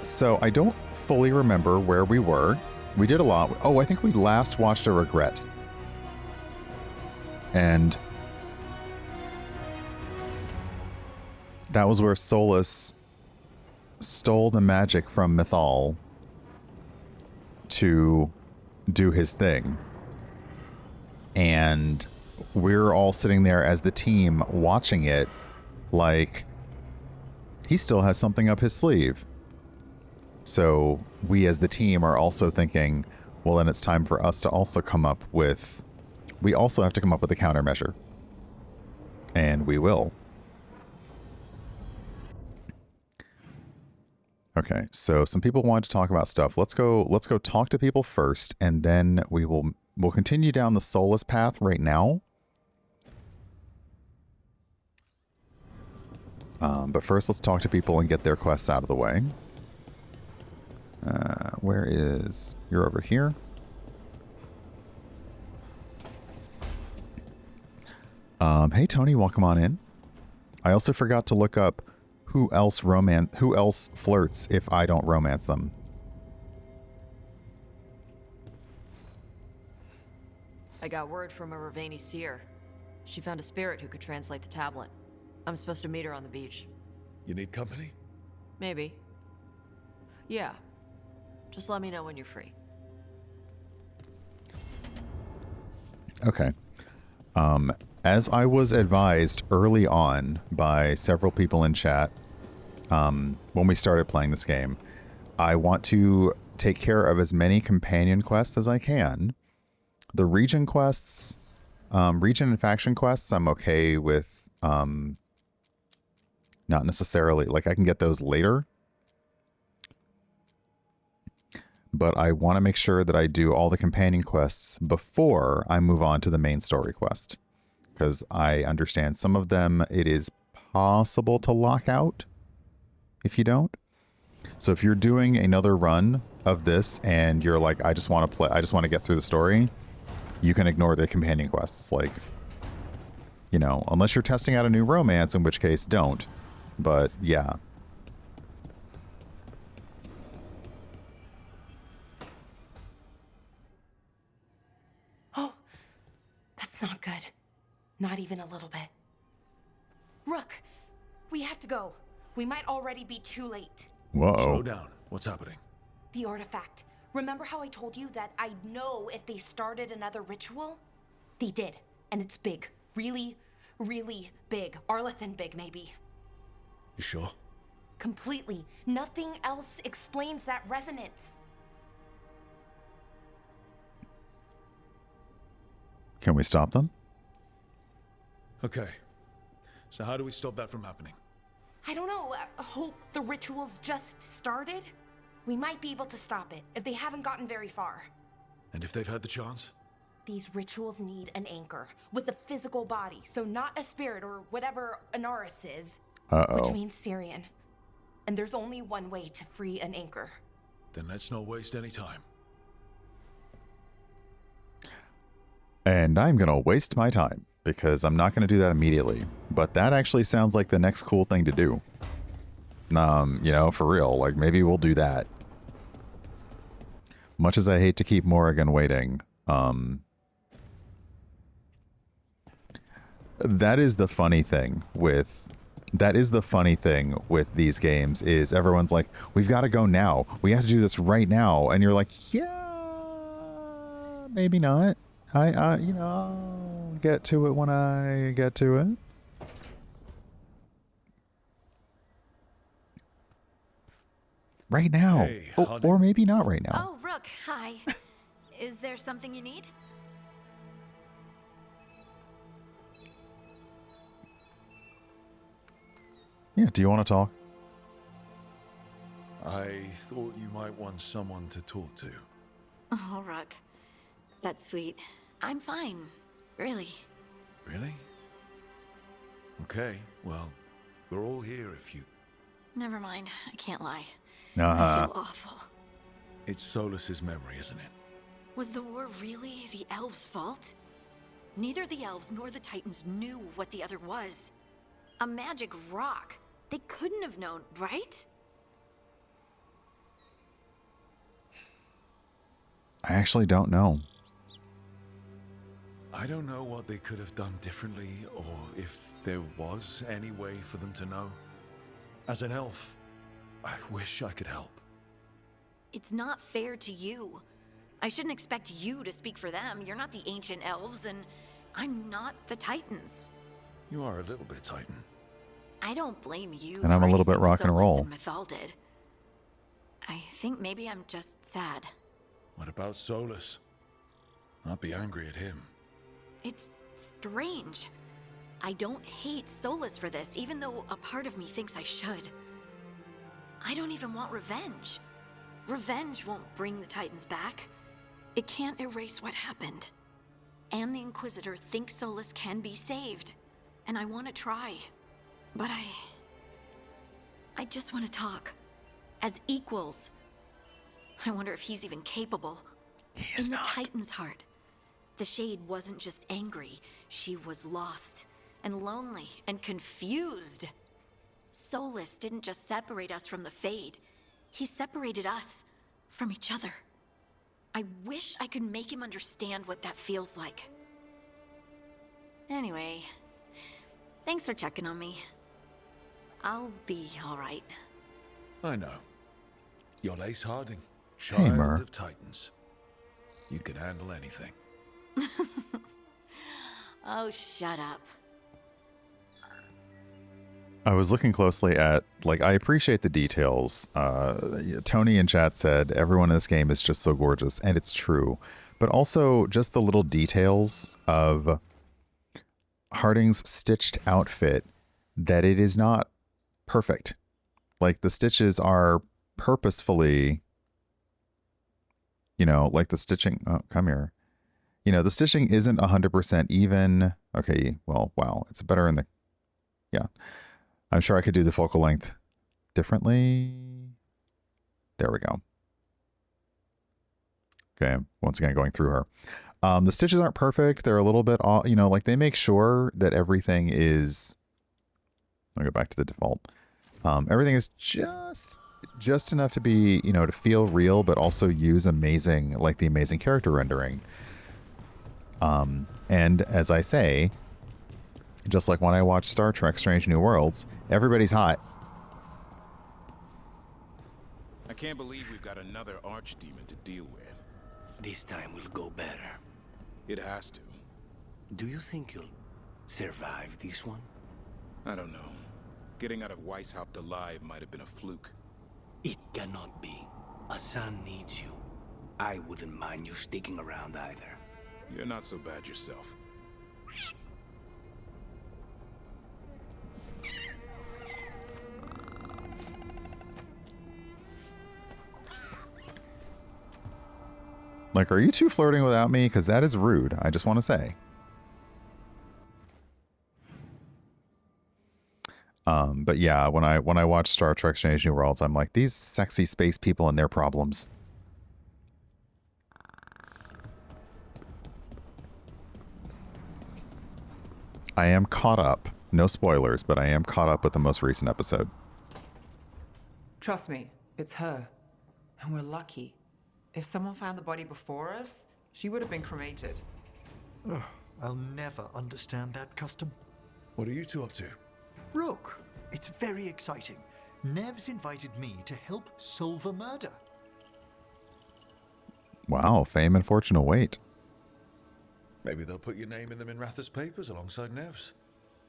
So I don't fully remember where we were. We did a lot. Oh, I think we last watched a regret. And that was where Solus stole the magic from Mythal to do his thing. And we're all sitting there as the team watching it like he still has something up his sleeve. So we as the team are also thinking, well, then it's time for us to also come up with, we also have to come up with a countermeasure. And we will. Okay, so some people wanted to talk about stuff. Let's go talk to people first, and then we'll continue down the Solus path right now. But first, let's talk to people and get their quests out of the way. Where is... You're over here. Hey, Tony, welcome on in. I also forgot to look up who else flirts if I don't romance them. I got word from a Ravani seer. She found a spirit who could translate the tablet. I'm supposed to meet her on the beach. You need company? Maybe. Yeah. Just let me know when you're free. Okay. As I was advised early on by several people in chat, when we started playing this game, I want to take care of as many companion quests as I can. The region quests, region and faction quests, I'm okay with, not necessarily, like I can get those later. But I want to make sure that I do all the companion quests before I move on to the main story quest. Because I understand some of them, it is possible to lock out if you don't. So if you're doing another run of this and you're like, I just want to get through the story, you can ignore the companion quests. Like, you know, unless you're testing out a new romance, in which case don't. But yeah. Oh, that's not good. Not even a little bit. Rook, we have to go. We might already be too late. Whoa. Slow down. What's happening? The artifact. Remember how I told you that I'd know if they started another ritual? They did, and it's big. Really, really big. Arlathan big, maybe. You sure? Completely. Nothing else explains that resonance. Can we stop them? Okay. So how do we stop that from happening? I don't know. I hope the ritual's just started. We might be able to stop it if they haven't gotten very far. And if they've had the chance? These rituals need an anchor with a physical body, so not a spirit or whatever Anaris is. Uh-oh. Which means Syrian. And there's only one way to free an anchor. Then let's not waste any time. And I'm going to waste my time because I'm not going to do that immediately. But that actually sounds like the next cool thing to do. You know, for real, like maybe we'll do that. Much as I hate to keep Morrigan waiting, that is the funny thing with these games is everyone's like, we've got to go now. We have to do this right now. And you're like, yeah, maybe not. You know, I'll get to it when I get to it. Right now. Hey, or maybe not right now. Oh, Rook, hi. Is there something you need? Yeah, do you want to talk? I thought you might want someone to talk to. Oh, Rook. That's sweet. I'm fine. Really. Really? Okay, well, we're all here if you... Never mind. I can't lie. Uh-huh. I feel awful. It's Solus's memory, isn't it? Was the war really the elves' fault? Neither the elves nor the Titans knew what the other was. A magic rock. They couldn't have known, right? I actually don't know. I don't know what they could have done differently, or if there was any way for them to know. As an elf, I wish I could help. It's not fair to you. I shouldn't expect you to speak for them. You're not the ancient elves, and I'm not the Titans. You are a little bit Titan. I don't blame you. And I'm a for little bit anything rock and Solus roll. and Mythal did. I think maybe I'm just sad. What about Solus? I'll be angry at him. It's strange. I don't hate Solus for this, even though a part of me thinks I should. I don't even want revenge. Revenge won't bring the Titans back. It can't erase what happened. And the Inquisitor thinks Solus can be saved. And I want to try. But I just want to talk. As equals. I wonder if he's even capable. He is In the not. Titan's heart, the Shade wasn't just angry. She was lost, and lonely, and confused. Solus didn't just separate us from the Fade. He separated us from each other. I wish I could make him understand what that feels like. Anyway, thanks for checking on me. I'll be all right. I know. You're Lace Harding, Hey, child Mer. of Titans. You can handle anything. Oh, shut up. I was looking closely at, like, I appreciate the details. Tony in chat said, everyone in this game is just so gorgeous, and it's true. But also just the little details of Harding's stitched outfit, that it is not perfect. Like, the stitches are purposefully, you know, like the stitching, oh, come here. You know, the stitching isn't 100% even. Okay, well, wow, it's better in the, yeah. I'm sure I could do the focal length differently. There we go. Okay, once again, going through her. The stitches aren't perfect. They're a little bit off, you know, like they make sure that everything is, I'll go back to the default. Everything is just enough to be, you know, to feel real, but also use amazing, like the amazing character rendering. And as I say, just like when I watch Star Trek Strange New Worlds, everybody's hot. I can't believe we've got another archdemon to deal with. This time will go better. It has to. Do you think you'll survive this one? I don't know. Getting out of Weishaupt alive might have been a fluke. It cannot be. Asan needs you. I wouldn't mind you sticking around either. You're not so bad yourself. Like, are you two flirting without me? Because that is rude. I just want to say. But yeah, when I watch Star Trek Strange New Worlds, I'm like, these sexy space people and their problems. I am caught up. No spoilers, but I am caught up with the most recent episode. Trust me, it's her. And we're lucky. If someone found the body before us, she would have been cremated. Ugh, I'll never understand that custom. What are you two up to? Look, it's very exciting. Nev's invited me to help solve a murder. Wow, fame and fortune await. Maybe they'll put your name in the Minrathous papers alongside Nev's.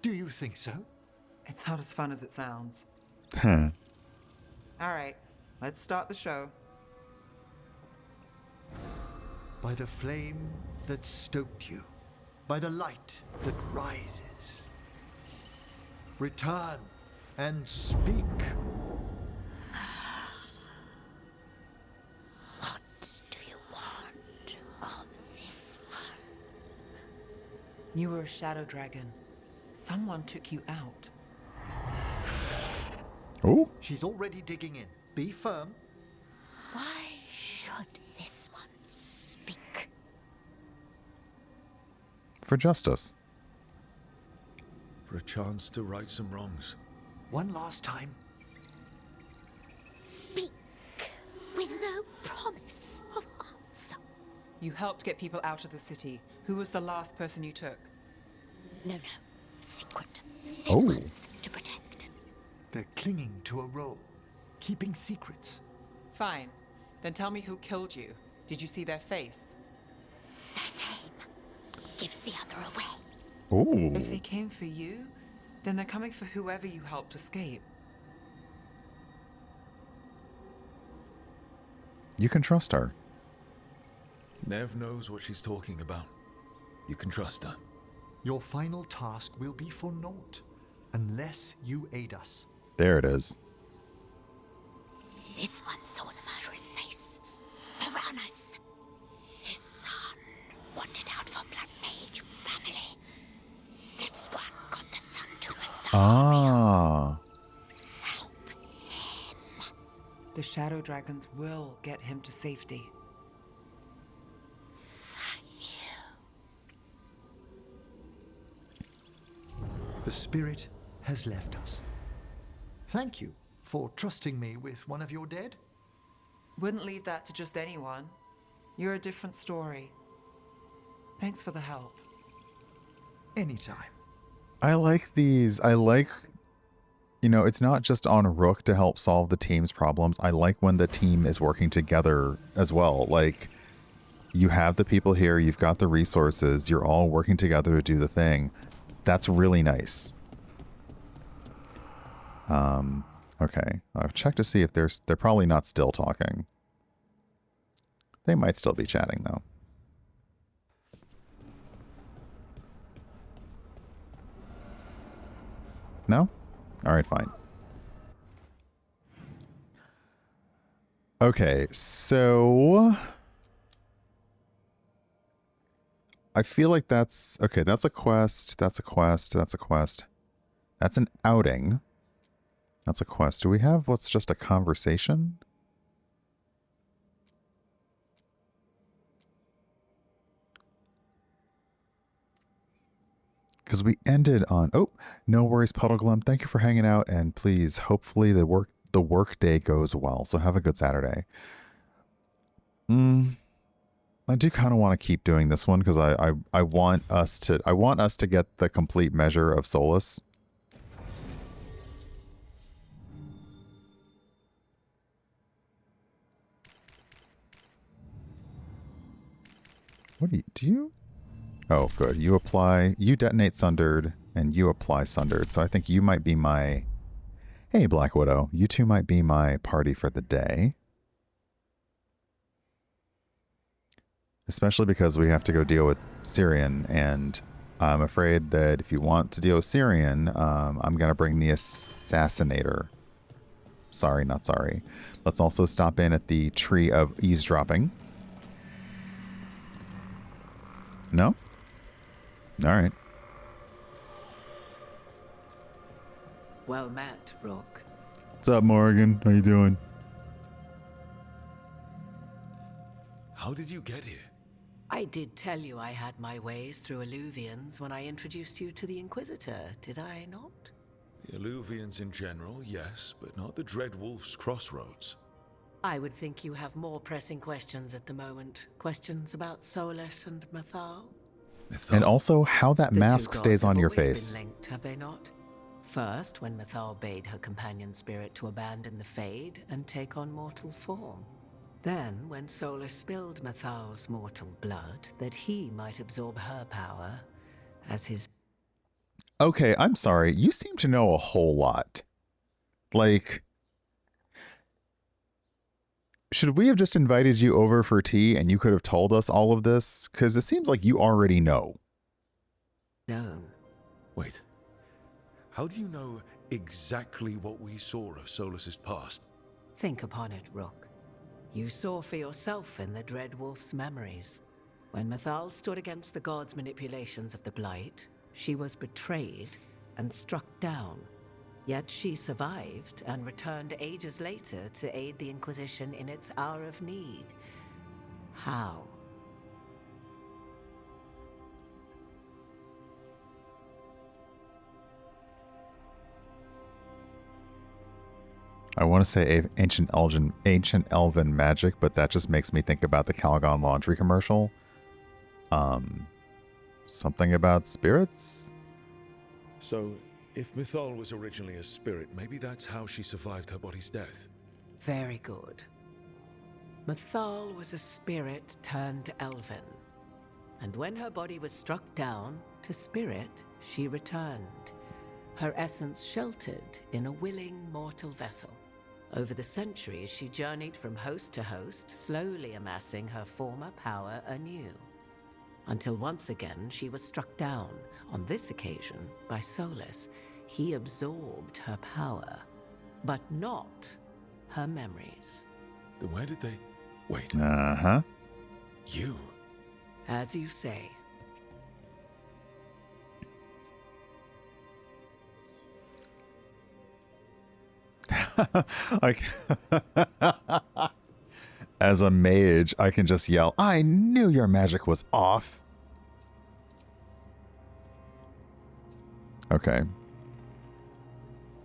Do you think so? It's not as fun as it sounds. Huh. All right, let's start the show. By the flame that stoked you, by the light that rises. Return and speak. What do you want on this one? You were a shadow dragon. Someone took you out. Ooh. She's already digging in. Be firm. Why should this one speak? For justice. For a chance to right some wrongs. One last time. Speak with no promise of answer. You helped get people out of the city. Who was the last person you took? No. Secret. This Oh. one's to protect. They're clinging to a role, keeping secrets. Fine. Then tell me who killed you. Did you see their face? Their name gives the other away. Ooh. If they came for you, then they're coming for whoever you helped escape. You can trust her. Nev knows what she's talking about. You can trust her. Your final task will be for naught, unless you aid us. There it is. This one saw the murderer's face. Piranhas. His son wanted out for Blood Mage family. This one got the son to a Ah. Help him. The Shadow Dragons will get him to safety. The spirit has left us. Thank you for trusting me with one of your dead. Wouldn't leave that to just anyone. You're a different story. Thanks for the help. Anytime. I like these. I like, you know, it's not just on Rook to help solve the team's problems. I like when the team is working together as well. Like, you have the people here, you've got the resources, you're all working together to do the thing. That's really nice. Okay. I'll check to see if they're probably not still talking. They might still be chatting though. No? All right, fine. Okay, so I feel like that's okay. That's a quest. That's a quest. That's a quest. That's an outing. That's a quest. Do we have what's just a conversation? Because we ended on, oh, no worries, Puddleglum. Thank you for hanging out, and please, hopefully the work day goes well. So have a good Saturday. I do kind of want to keep doing this one because I want us to get the complete measure of Solus. What do you? Oh, good. You detonate Sundered, and you apply Sundered. So I think you might be my... Hey, Black Widow. You two might be my party for the day. Especially because we have to go deal with Syrian, and I'm afraid that if you want to deal with Syrian, I'm going to bring the Assassinator. Sorry, not sorry. Let's also stop in at the Tree of Eavesdropping. No? All right. Well met, Rook. What's up, Morgan? How you doing? How did you get here? I did tell you I had my ways through Illuvians when I introduced you to the Inquisitor, did I not? The Illuvians in general, yes, but not the Dreadwolf's crossroads. I would think you have more pressing questions at the moment. Questions about Solus and Mathal? And also how that The mask two stays gods on have your always been face. linked, have they not? First, when Mathal bade her companion spirit to abandon the Fade and take on mortal form. Then, when Solus spilled Mathal's mortal blood, that he might absorb her power as his... Okay, I'm sorry. You seem to know a whole lot. Like, should we have just invited you over for tea and you could have told us all of this? Because it seems like you already know. No. Wait. How do you know exactly what we saw of Solus's past? Think upon it, Rook. You saw for yourself in the Dreadwolf's memories. When Mathal stood against the gods' manipulations of the Blight, she was betrayed and struck down. Yet she survived and returned ages later to aid the Inquisition in its hour of need. How? I want to say ancient elven magic, but that just makes me think about the Calgon laundry commercial. Something about spirits? So, if Mythal was originally a spirit, maybe that's how she survived her body's death. Very good. Mythal was a spirit turned elven. And when her body was struck down to spirit, she returned. Her essence sheltered in a willing mortal vessel. Over the centuries, she journeyed from host to host, slowly amassing her former power anew. Until once again, she was struck down, on this occasion, by Solus. He absorbed her power, but not her memories. Then where did they... Wait. Uh-huh. You? As you say. Like, as a mage, I can just yell, I knew your magic was off. Okay.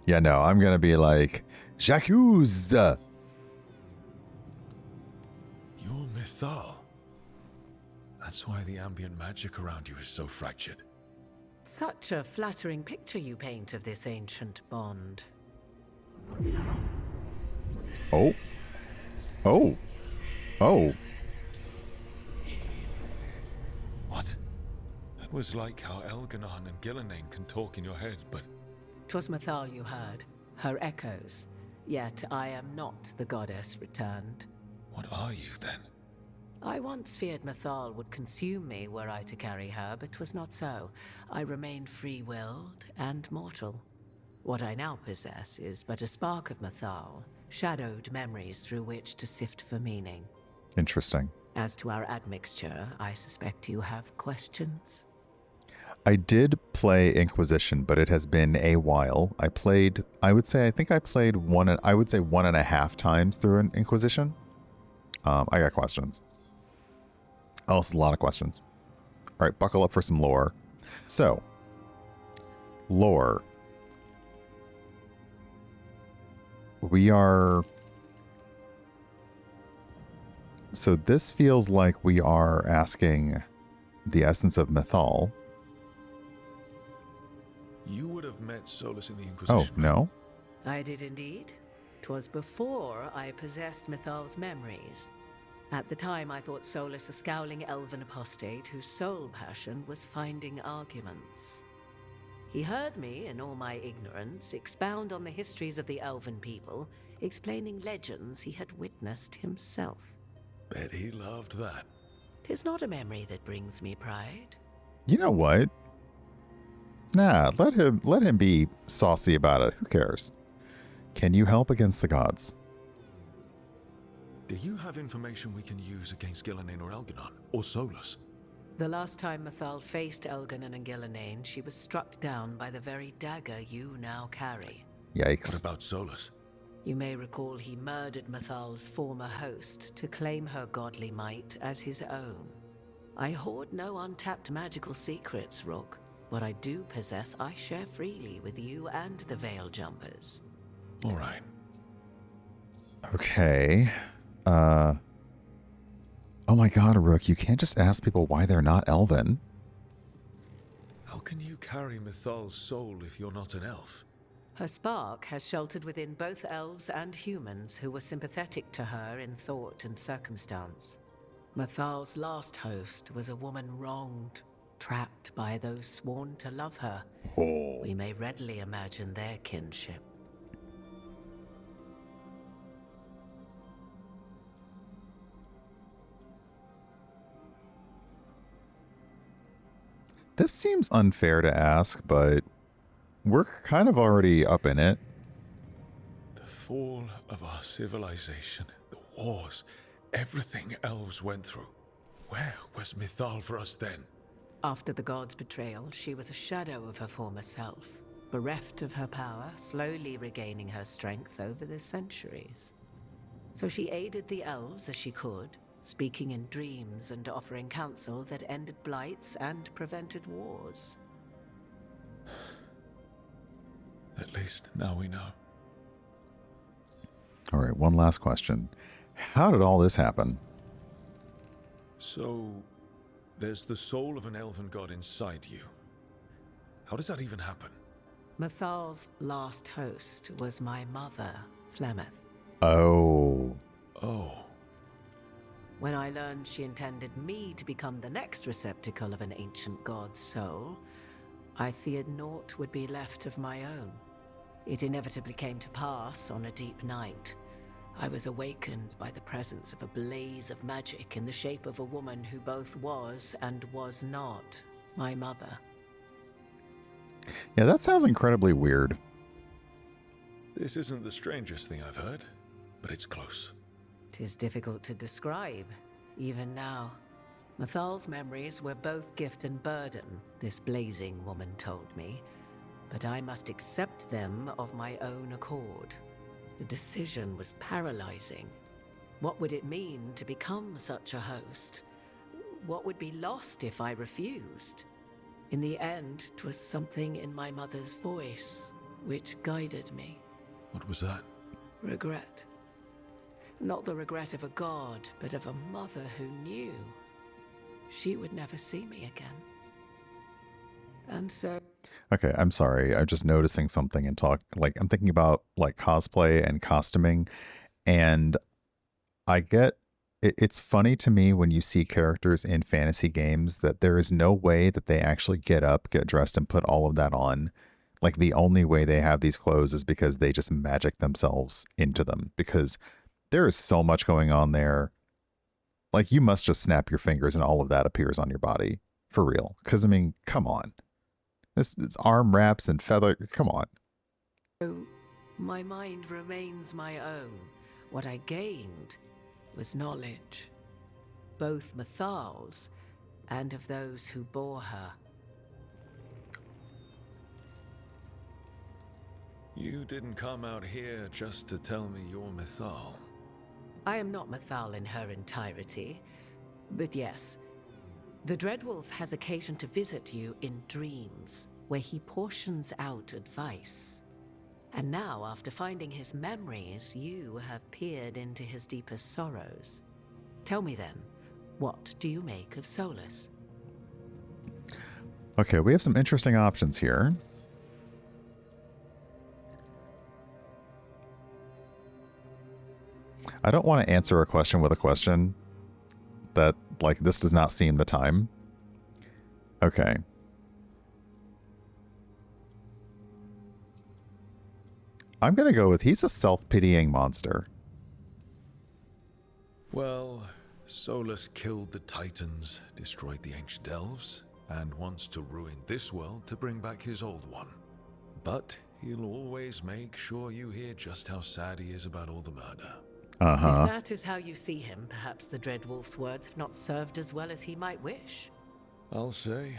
Yeah, no, I'm going to be like, J'accuse! You're Mythal. That's why the ambient magic around you is so fractured. Such a flattering picture you paint of this ancient bond. Oh. Oh. Oh. What? That was like how Elganon and Gillenane can talk in your head, but... 'Twas Mythal you heard, her echoes. Yet I am not the goddess returned. What are you, then? I once feared Mythal would consume me were I to carry her, but 'twas not so. I remain free-willed and mortal. What I now possess is but a spark of Mythal, shadowed memories through which to sift for meaning. Interesting. As to our admixture, I suspect you have questions. I did play Inquisition, but it has been a while. I played, I would say 1.5 times through an Inquisition. I got questions. Also, a lot of questions. All right, buckle up for some lore. So, lore. We are... So this feels like we are asking the essence of Mythal. You would have met Solus in the Inquisition. Oh, no? I did indeed. 'Twas before I possessed Mythal's memories. At the time, I thought Solus a scowling elven apostate whose sole passion was finding arguments. He heard me, in all my ignorance, expound on the histories of the elven people, explaining legends he had witnessed himself. Bet he loved that. 'Tis not a memory that brings me pride. You know what? Nah, let him be saucy about it. Who cares? Can you help against the gods? Do you have information we can use against Gillenane or Elganon? Or Solus? The last time Mythal faced Elganon and Gillenane, she was struck down by the very dagger you now carry. Yikes. What about Solus? You may recall he murdered Mythal's former host to claim her godly might as his own. I hoard no untapped magical secrets, Rook. What I do possess, I share freely with you and the Veil Jumpers. All right. Okay. Oh my god, Rook, you can't just ask people why they're not elven. How can you carry Mythal's soul if you're not an elf? Her spark has sheltered within both elves and humans who were sympathetic to her in thought and circumstance. Mythal's last host was a woman wronged, trapped by those sworn to love her. Oh. We may readily imagine their kinship. This seems unfair to ask, but we're kind of already up in it. The fall of our civilization, the wars, everything elves went through. Where was Mythal for us then? After the god's betrayal, she was a shadow of her former self, bereft of her power, slowly regaining her strength over the centuries. So she aided the elves as she could, speaking in dreams and offering counsel that ended blights and prevented wars. At least now we know. All right, one last question. How did all this happen? So, there's the soul of an elven god inside you. How does that even happen? Mathal's last host was my mother, Flemeth. Oh. Oh. When I learned she intended me to become the next receptacle of an ancient god's soul, I feared naught would be left of my own. It inevitably came to pass on a deep night. I was awakened by the presence of a blaze of magic in the shape of a woman who both was and was not my mother. Yeah, that sounds incredibly weird. This isn't the strangest thing I've heard, but it's close. 'Tis difficult to describe, even now. Mathal's memories were both gift and burden, this blazing woman told me, but I must accept them of my own accord. The decision was paralyzing. What would it mean to become such a host? What would be lost if I refused? In the end, 'twas something in my mother's voice which guided me. What was that? Regret. Not the regret of a god, but of a mother who knew she would never see me again. And so... Okay, I'm sorry. I'm just noticing something and I'm thinking about like cosplay and costuming, and I get it's funny to me when you see characters in fantasy games that there is no way that they actually get up, get dressed, and put all of that on. Like the only way they have these clothes is because they just magic themselves into them, because there is so much going on there. Like you must just snap your fingers and all of that appears on your body for real. Because I mean, come on. It's arm wraps and feather. Come on. So my mind remains my own. What I gained was knowledge, both Mathal's and of those who bore her. You didn't come out here just to tell me you're Mythal. I am not Mathal in her entirety, but yes, the Dreadwolf has occasion to visit you in dreams, where he portions out advice. And now, after finding his memories, you have peered into his deepest sorrows. Tell me then, what do you make of Solus? Okay, we have some interesting options here. I don't want to answer a question with a question. That, like, this does not seem the time. Okay. I'm going to go with he's a self-pitying monster. Well, Solus killed the Titans, destroyed the ancient elves, and wants to ruin this world to bring back his old one. But he'll always make sure you hear just how sad he is about all the murder. Uh-huh. If that is how you see him, perhaps the Dreadwolf's words have not served as well as he might wish. I'll say.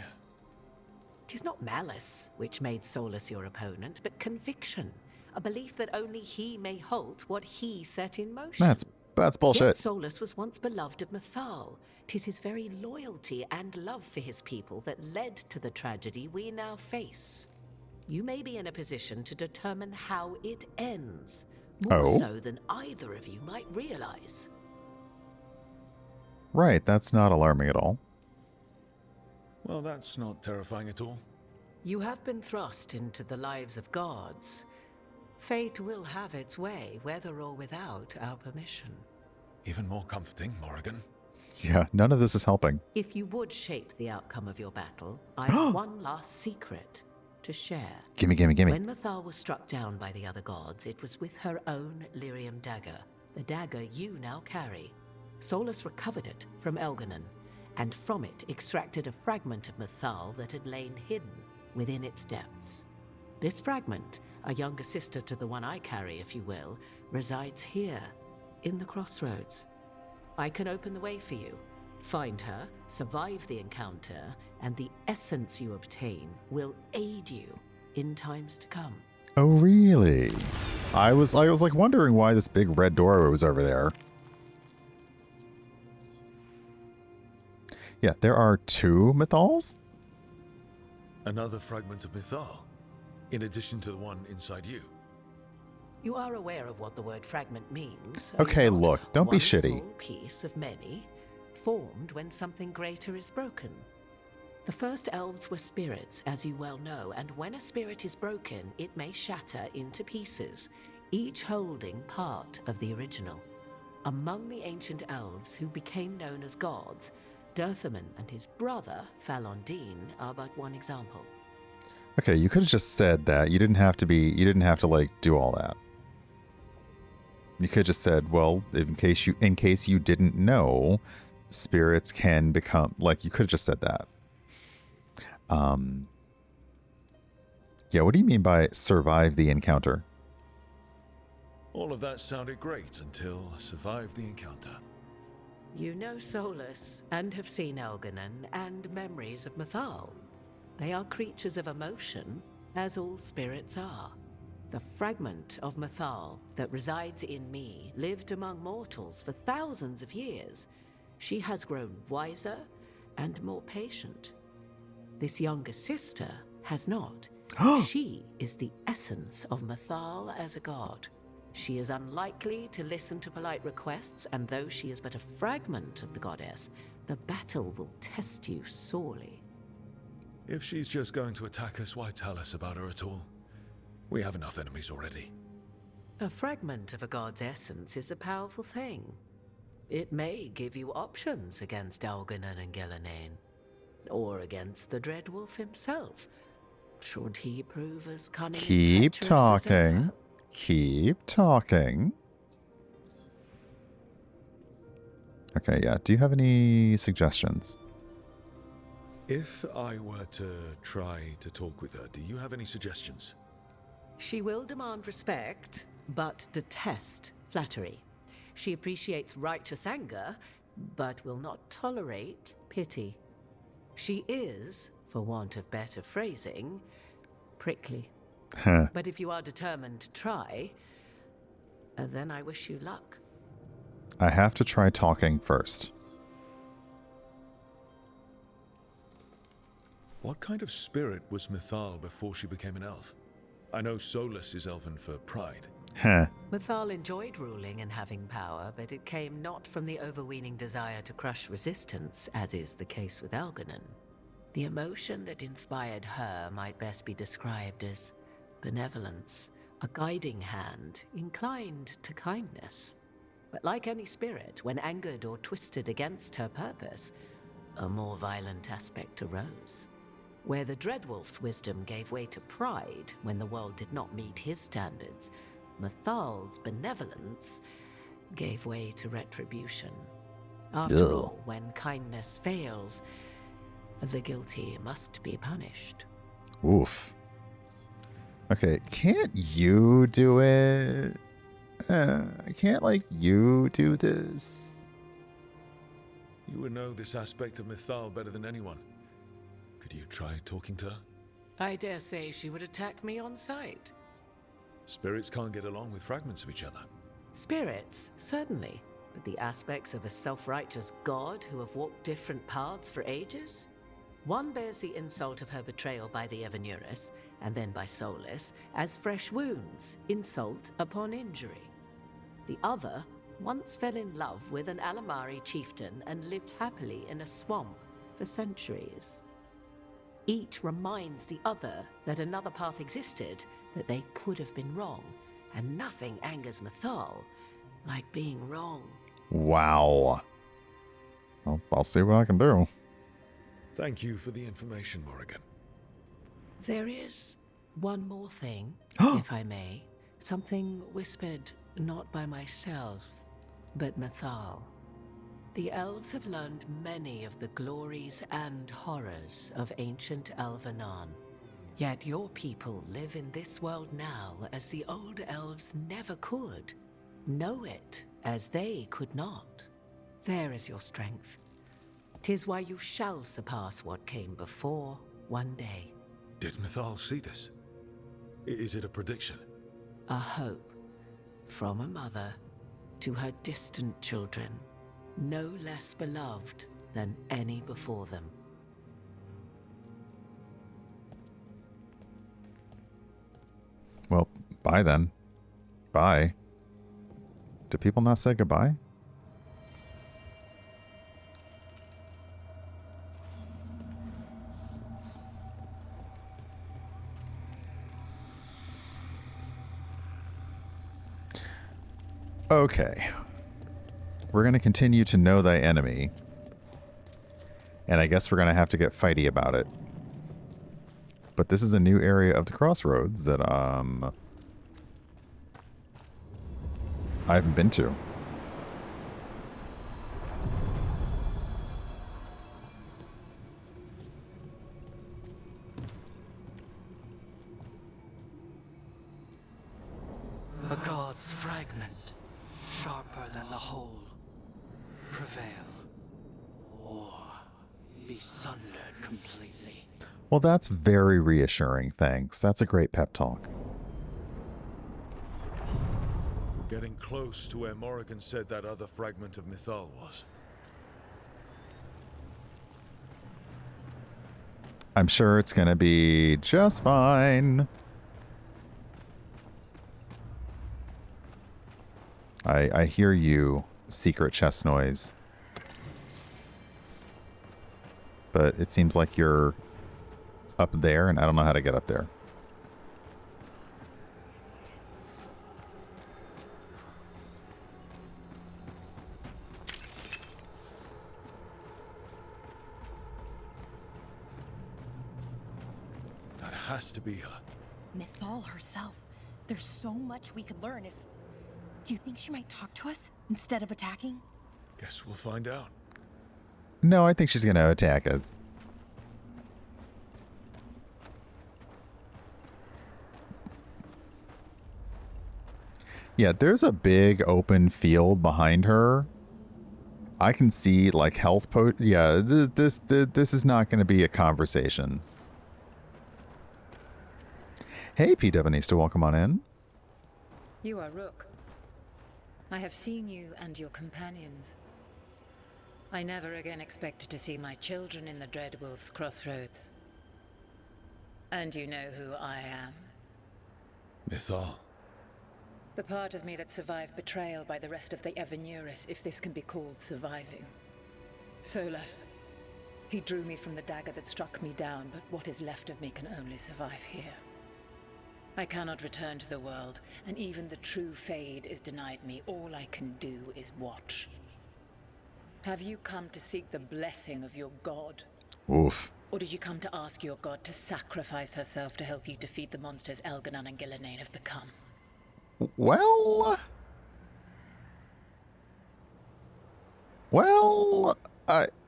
'Tis not malice which made Solus your opponent, but conviction. A belief that only he may halt what he set in motion. That's bullshit. Yet Solus was once beloved of Mythal. 'Tis his very loyalty and love for his people that led to the tragedy we now face. You may be in a position to determine how it ends, more so than either of you might realize. Right, that's not alarming at all. Well, that's not terrifying at all. You have been thrust into the lives of gods. Fate will have its way, whether or without our permission. Even more comforting, Morrigan. Yeah, none of this is helping. If you would shape the outcome of your battle, I have one last secret to share. Gimme. When Mythal was struck down by the other gods, it was with her own lyrium dagger, the dagger you now carry. Solus recovered it from Elganon, and from it extracted a fragment of Mythal that had lain hidden within its depths. This fragment, a younger sister to the one I carry, if you will, resides here, in the crossroads. I can open the way for you. Find her, survive the encounter, and the essence you obtain will aid you in times to come. Oh, really? I was like wondering why this big red door was over there. Yeah, there are 2 Mythals? Another fragment of Mythal, in addition to the one inside you. You are aware of what the word fragment means. are you Okay, not? look, don't be One shitty. small piece of many, formed when something greater is broken. The first elves were spirits, as you well know, and when a spirit is broken, it may shatter into pieces, each holding part of the original. Among the ancient elves who became known as gods, Dirthaman and his brother, Falondine, are but one example. Okay, you could have just said that. You didn't have to like do all that. You could have just said, well, in case you didn't know, spirits can become, like, you could have just said that. Yeah, what do you mean by survive the encounter? All of that sounded great until survive the encounter. You know Solus and have seen Elganon and memories of Mythal. They are creatures of emotion, as all spirits are. The fragment of Mythal that resides in me lived among mortals for thousands of years. She has grown wiser and more patient. This younger sister has not. She is the essence of Mythal as a god. She is unlikely to listen to polite requests, and though she is but a fragment of the goddess, the battle will test you sorely. If she's just going to attack us, why tell us about her at all? We have enough enemies already. A fragment of a god's essence is a powerful thing. It may give you options against Elganon and Gillenane, or against the Dread Wolf himself, should he prove as cunning Keep and treacherous as talking. ever. Keep talking. Okay, yeah. Do you have any suggestions? If I were to try to talk with her, do you have any suggestions? She will demand respect, but detest flattery. She appreciates righteous anger, but will not tolerate pity. She is, for want of better phrasing, prickly. But if you are determined to try, then I wish you luck. I have to try talking first. What kind of spirit was Mythal before she became an elf? I know Solus is elven for pride. Mythal enjoyed ruling and having power, but it came not from the overweening desire to crush resistance, as is the case with Elganon. The emotion that inspired her might best be described as benevolence, a guiding hand inclined to kindness. But like any spirit, when angered or twisted against her purpose, a more violent aspect arose. Where the Dreadwolf's wisdom gave way to pride when the world did not meet his standards, Mythal's benevolence gave way to retribution. After all, when kindness fails, the guilty must be punished. Oof. Okay, can't you do it? Can't, like, you do this? You would know this aspect of Mythal better than anyone. Could you try talking to her? I dare say she would attack me on sight. Spirits can't get along with fragments of each other. Spirits, certainly, but the aspects of a self-righteous god who have walked different paths for ages? One bears the insult of her betrayal by the Evanurus, and then by Solus, as fresh wounds, insult upon injury. The other once fell in love with an Alamari chieftain and lived happily in a swamp for centuries. Each reminds the other that another path existed, that they could have been wrong, and nothing angers Mythal like being wrong. Wow. I'll see what I can do. Thank you for the information, Morrigan. There is one more thing, if I may. Something whispered not by myself, but Mythal. The elves have learned many of the glories and horrors of ancient Elvenon. Yet your people live in this world now as the old elves never could. Know it as they could not. There is your strength. 'Tis why you shall surpass what came before one day. Did Mythal see this? Is it a prediction? A hope from a mother to her distant children, no less beloved than any before them. Well, bye then. Bye. Do people not say goodbye? Okay. We're going to continue to know thy enemy. And I guess we're going to have to get fighty about it. But this is a new area of the crossroads that I haven't been to. A god's fragment, sharper than the whole. Prevail, or be sundered completely. Well, that's very reassuring, thanks. That's a great pep talk. We're getting close to where Morrigan said that other fragment of Mythal was. I'm sure it's going to be just fine. I hear you, secret chest noise. But it seems like you're up there, and I don't know how to get up there. That has to be her. Mythal herself. There's so much we could learn if... Do you think she might talk to us instead of attacking? Guess we'll find out. No, I think she's going to attack us. Yeah, there's a big open field behind her. I can see like health yeah, this is not going to be a conversation. Hey, PWNista, welcome on in. You are Rook. I have seen you and your companions. I never again expected to see my children in the Dreadwolf's crossroads. And you know who I am. Mythal. The part of me that survived betrayal by the rest of the Evanuris, if this can be called surviving. Solus. He drew me from the dagger that struck me down, but what is left of me can only survive here. I cannot return to the world, and even the true Fade is denied me. All I can do is watch. Have you come to seek the blessing of your god? Oof. Or did you come to ask your god to sacrifice herself to help you defeat the monsters Elganon and Gillenane have become? Well,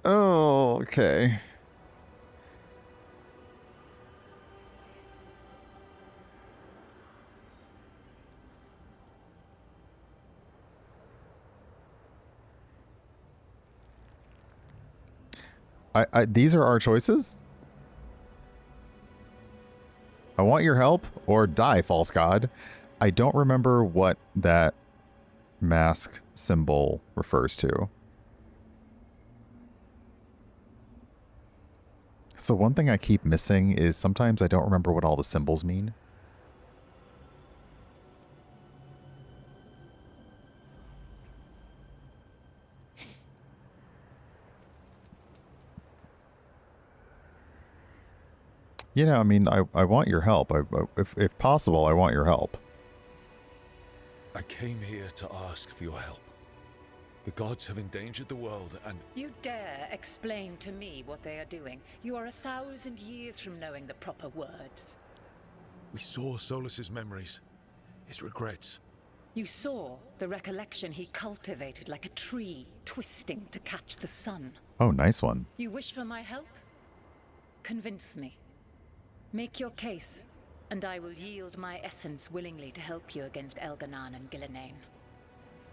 oh, okay. These are our choices? I want your help or die, false god. I don't remember what that mask symbol refers to. So one thing I keep missing is sometimes I don't remember what all the symbols mean. You know, I mean, I want your help. If possible, I want your help. I came here to ask for your help. The gods have endangered the world and... You dare explain to me what they are doing? You are 1,000 years from knowing the proper words. We saw Solus's memories, his regrets. You saw the recollection he cultivated like a tree, twisting to catch the sun. Oh, nice one. You wish for my help? Convince me. Make your case, and I will yield my essence willingly to help you against Elganon and Gillenane.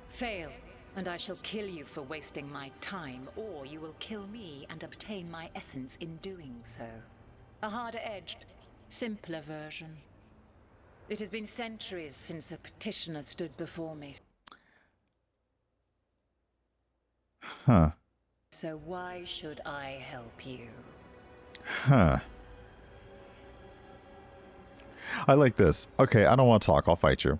Fail, and I shall kill you for wasting my time, or you will kill me and obtain my essence in doing so. A harder-edged, simpler version. It has been centuries since a petitioner stood before me. Huh. So why should I help you? Huh. I like this. Okay, I don't want to talk. I'll fight you.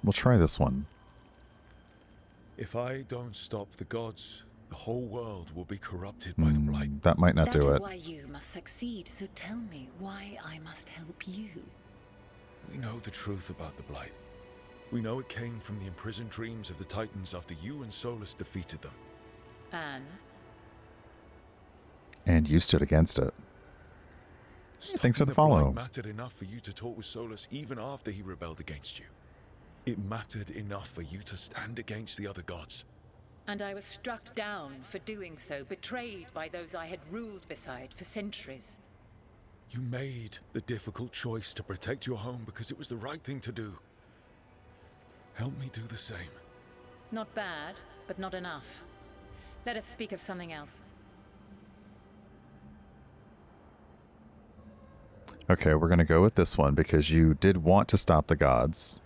We'll try this one. If I don't stop the gods, the whole world will be corrupted by the blight. That might not do That is it. why you must succeed, so tell me why I must help you. We know the truth about the blight. We know it came from the imprisoned dreams of the Titans after you and Solus defeated them. And you stood against it. Thanks for the Stopping follow. blight mattered enough for you to talk with Solus even after he rebelled against you. It mattered enough for you to stand against the other gods. And I was struck down for doing so, betrayed by those I had ruled beside for centuries. You made the difficult choice to protect your home because it was the right thing to do. Help me do the same. Not bad, but not enough. Let us speak of something else. Okay, we're going to go with this one because you did want to stop the gods.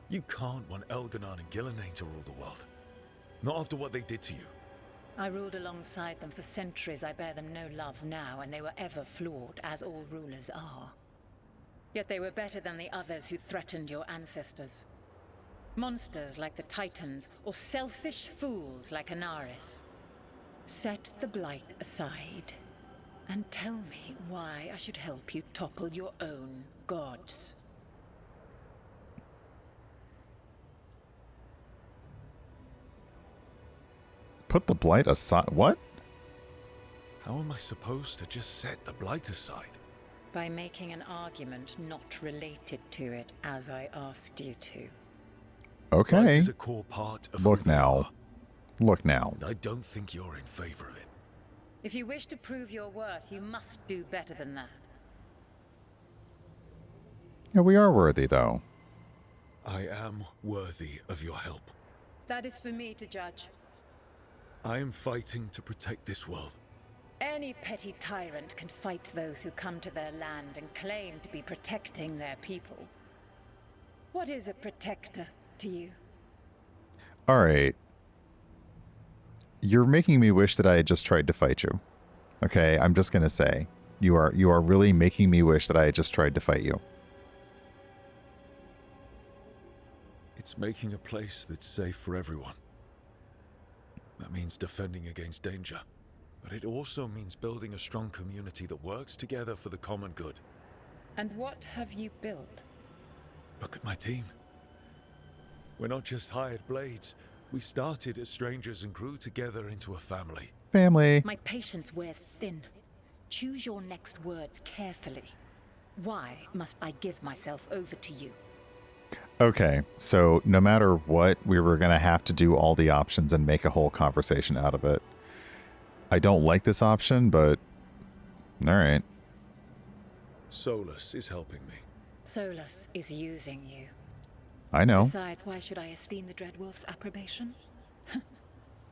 You can't want Elganon and Gillenane to rule the world. Not after what they did to you. I ruled alongside them for centuries. I bear them no love now, and they were ever flawed, as all rulers are. Yet they were better than the others who threatened your ancestors. Monsters like the Titans, or selfish fools like Anaris. Set the blight aside, and tell me why I should help you topple your own gods. Put the blight aside. What? How am I supposed to just set the blight aside? By making an argument not related to it, as I asked you to. Okay. Blight is a core part of Look who we now. are. Look now. And I don't think you're in favor of it. If you wish to prove your worth, you must do better than that. Yeah, we are worthy, though. I am worthy of your help. That is for me to judge. I am fighting to protect this world. Any petty tyrant can fight those who come to their land and claim to be protecting their people. What is a protector to you? All right. You're making me wish that I had just tried to fight you. Okay, I'm just going to say. You are really making me wish that I had just tried to fight you. It's making a place that's safe for everyone. That means defending against danger. But it also means building a strong community that works together for the common good. And what have you built? Look at my team. We're not just hired blades. We started as strangers and grew together into a family. Family. My patience wears thin. Choose your next words carefully. Why must I give myself over to you? Okay, so no matter what, we were going to have to do all the options and make a whole conversation out of it. I don't like this option, but all right. Solus is helping me. Solus is using you. I know. Besides, why should I esteem the Dreadwolf's approbation?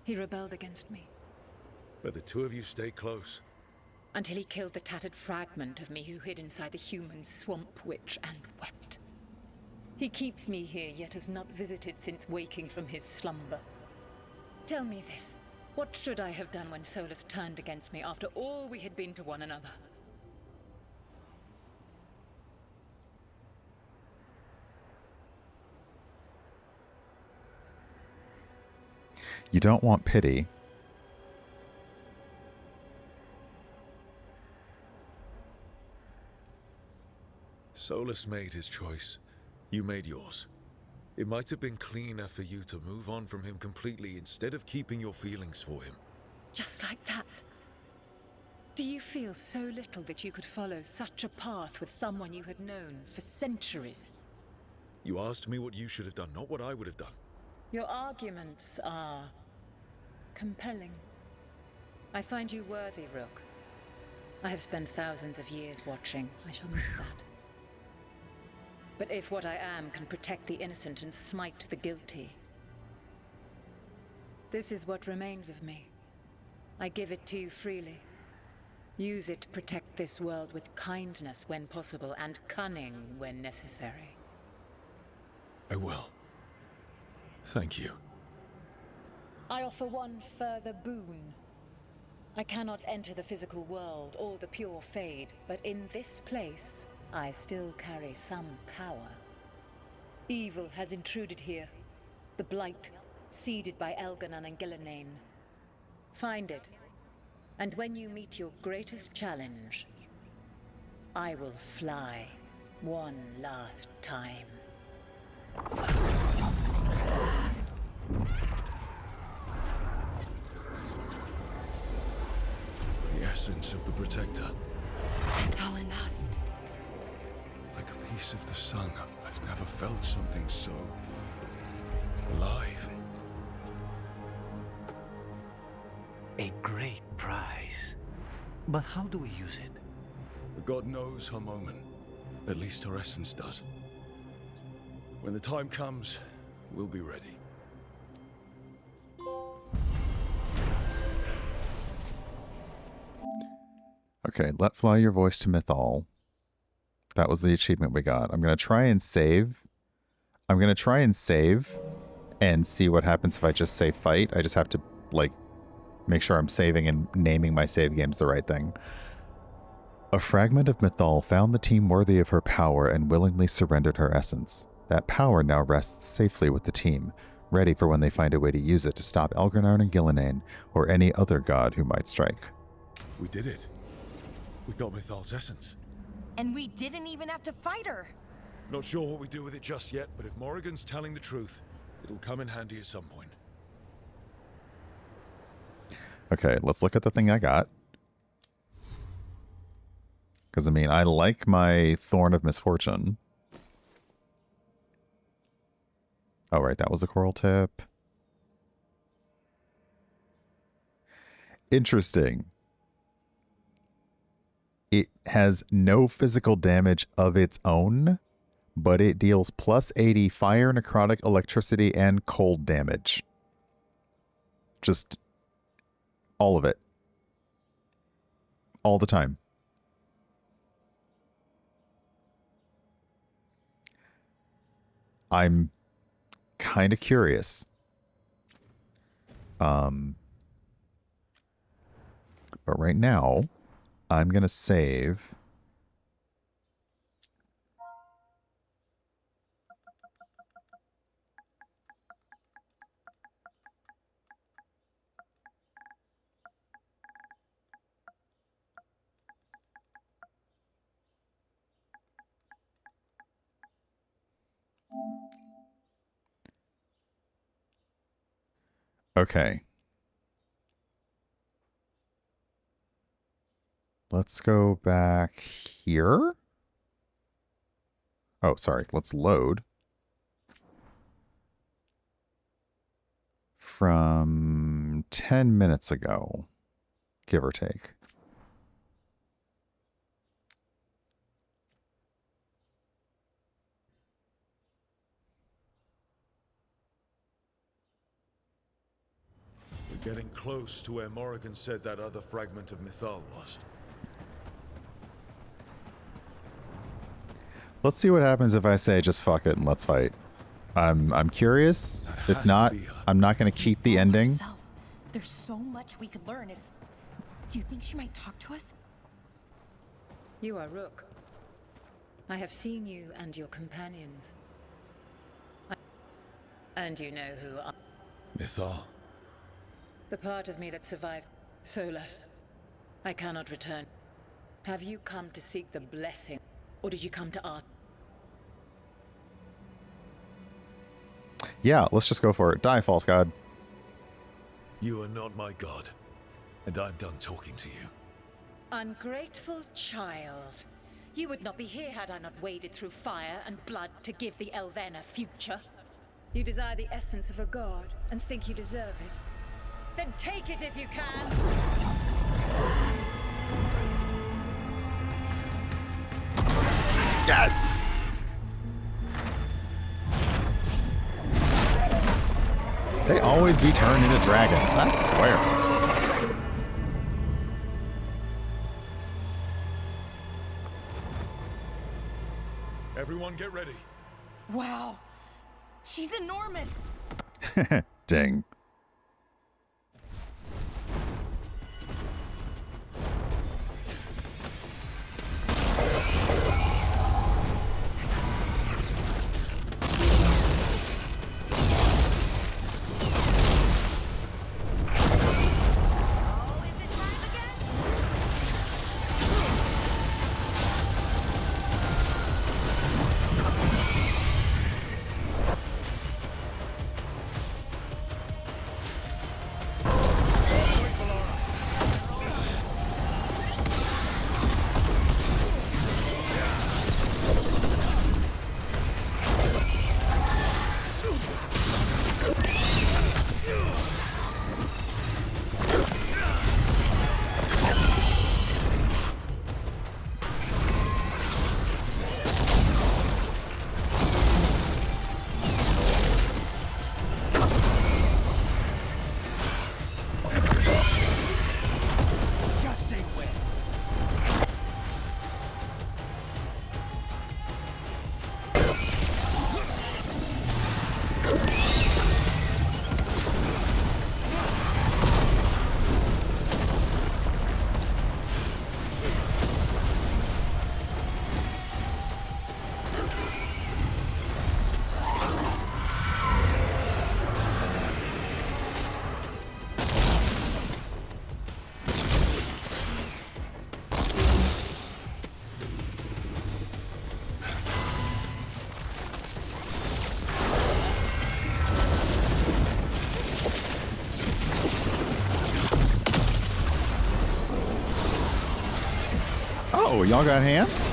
He rebelled against me. But the two of you stay close. Until he killed the tattered fragment of me who hid inside the human swamp witch and wept. He keeps me here, yet has not visited since waking from his slumber. Tell me this. What should I have done when Solus turned against me after all we had been to one another? You don't want pity. Solus made his choice. You made yours. It might have been cleaner for you to move on from him completely instead of keeping your feelings for him. Just like that? Do you feel so little that you could follow such a path with someone you had known for centuries? You asked me what you should have done, not what I would have done. Your arguments are compelling. I find you worthy, Rook. I have spent thousands of years watching. I shall miss that. But if what I am can protect the innocent and smite the guilty, this is what remains of me. I give it to you freely. Use it to protect this world with kindness when possible and cunning when necessary. I will. Thank you. I offer one further boon. I cannot enter the physical world or the pure Fade, but in this place, I still carry some power. Evil has intruded here. The Blight, seeded by Elganon and Gillenane. Find it, and when you meet your greatest challenge, I will fly one last time. The essence of the Protector. Thalanast. Like a piece of the sun. I've never felt something so alive. A great prize. But how do we use it? The god knows her moment. At least her essence does. When the time comes, we'll be ready. Okay, let fly your voice to Mythal. That was the achievement we got. I'm going to try and save. I'm going to try and save and see what happens if I just say fight. I just have to, like, make sure I'm saving and naming my save games the right thing. A fragment of Mythal found the team worthy of her power and willingly surrendered her essence. That power now rests safely with the team, ready for when they find a way to use it to stop Elganon and Gillenane or any other god who might strike. We did it. We got Mythal's essence. And we didn't even have to fight her. Not sure what we do with it just yet, but if Morrigan's telling the truth, it'll come in handy at some point. Okay, let's look at the thing I got. Because, I mean, I like my Thorn of Misfortune. Oh, right, that was a coral tip. Interesting. It has no physical damage of its own, but it deals plus 80 fire, necrotic, electricity, and cold damage. Just all of it. All the time. I'm kind of curious. But right now, I'm going to save. Okay. Let's go back here. Oh, sorry. Let's load. From 10 minutes ago, give or take. We're getting close to where Morrigan said that other fragment of Mythal was. Let's see what happens if I say just fuck it and let's fight. I'm curious. It's not. I'm not going to keep the ending. There's so much we could learn if... Do you think she might talk to us? You are Rook. I have seen you and your companions. And you know who I... Mythal. The part of me that survived. Solas. I cannot return. Have you come to seek the blessing? Or did you come to ask? Yeah, let's just go for it. Die, false god. You are not my god, and I'm done talking to you. Ungrateful child. You would not be here had I not waded through fire and blood to give the Elven a future. You desire the essence of a god and think you deserve it. Then take it if you can. Yes! They always be turned into dragons, I swear. Everyone get ready. Wow. She's enormous. Ding. Oh, y'all got hands?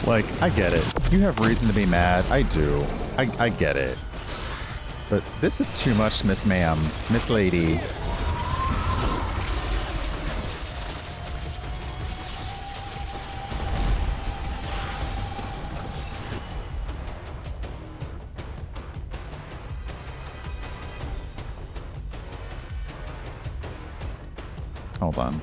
Like, I get it. You have reason to be mad. I do. I get it. But this is too much, Miss Ma'am. Miss Lady. Hold on.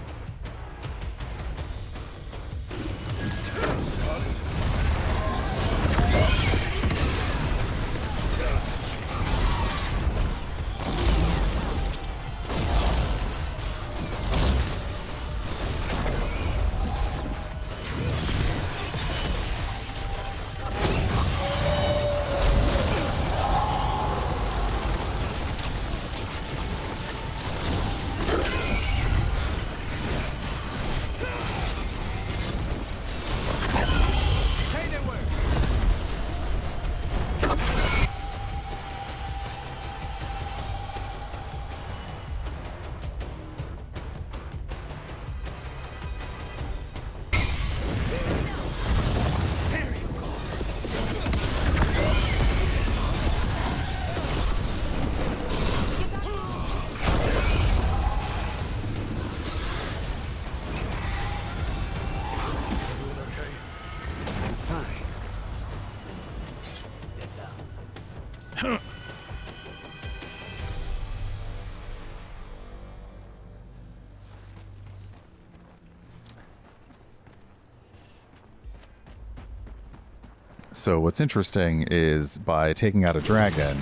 So what's interesting is by taking out a dragon,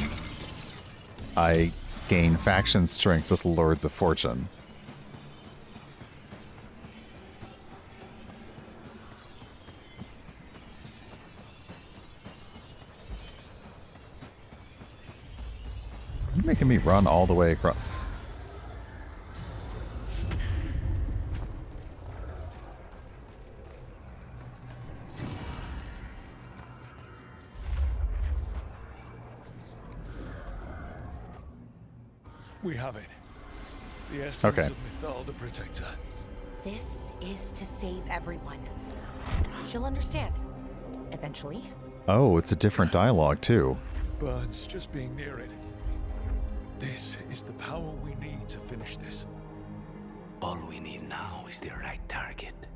I gain faction strength with the Lords of Fortune. You're making me run all the way across. We have it. The essence Okay. of Mythal the Protector. This is to save everyone. She'll understand. Eventually. Oh, it's a different dialogue too. Burns just being near it. This is the power we need to finish this. All we need now is the right target.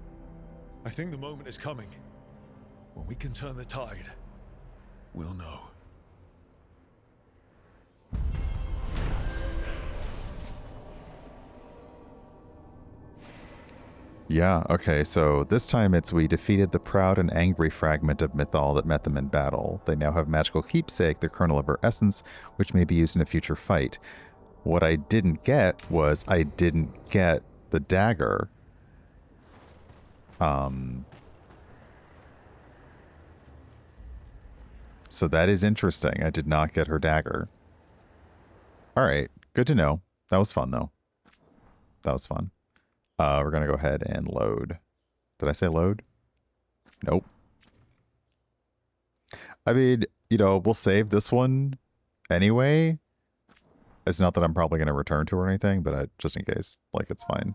I think the moment is coming. When we can turn the tide, we'll know. Yeah, okay, so this time it's we defeated the proud and angry fragment of Mythal that met them in battle. They now have magical keepsake, the kernel of her essence, which may be used in a future fight. What I didn't get was I didn't get the dagger. So that is interesting. I did not get her dagger. All right, good to know. That was fun, though. That was fun. We're going to go ahead and load. Did I say load? Nope. I mean, you know, we'll save this one anyway. It's not that I'm probably going to return to or anything, but just in case, like, it's fine.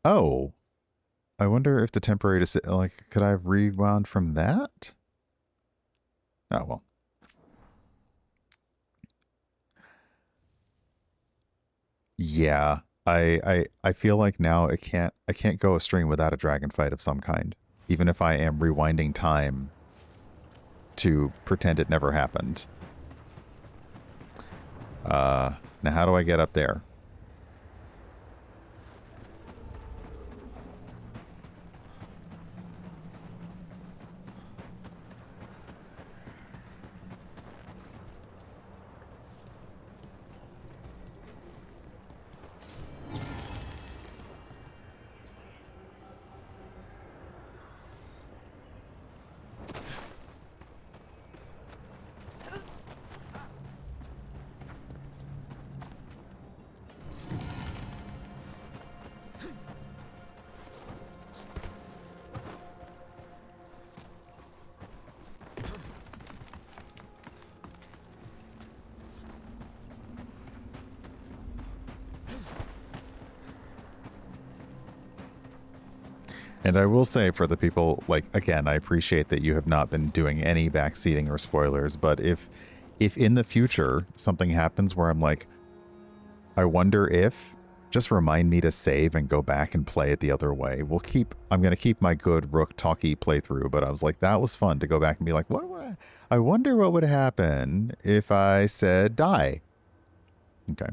Oh, I wonder if the temporary, like, could I have rewound from that? Oh, well. Yeah, I feel like now I can't go a stream without a dragon fight of some kind, even if I am rewinding time to pretend it never happened. Now how do I get up there? And I will say for the people, like, again, I appreciate that you have not been doing any backseating or spoilers, but if in the future something happens where I'm like, I wonder if, just remind me to save and go back and play it the other way. I'm going to keep my good Rook talkie playthrough, but I was like, that was fun to go back and be like, I wonder what would happen if I said die. Okay.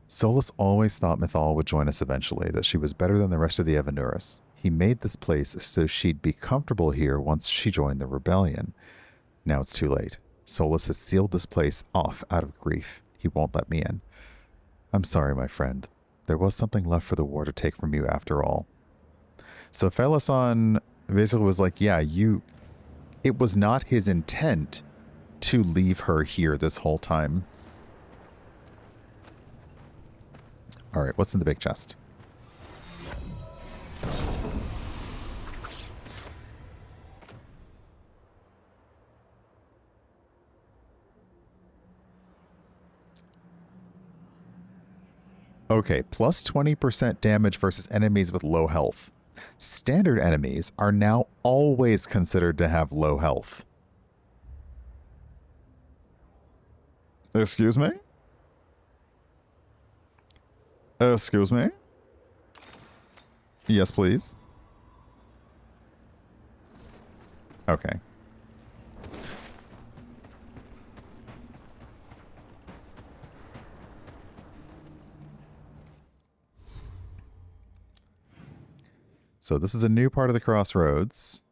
Solus always thought Mythal would join us eventually, that she was better than the rest of the Evanuris. He made this place so she'd be comfortable here once she joined the rebellion. Now it's too late. Solus has sealed this place off out of grief. He won't let me in. I'm sorry, my friend. There was something left for the war to take from you after all. So Felasan basically was like, yeah, it was not his intent to leave her here this whole time. All right, what's in the big chest? Okay, plus 20% damage versus enemies with low health. Standard enemies are now always considered to have low health. Excuse me? Excuse me? Yes, please. Okay. So this is a new part of the crossroads.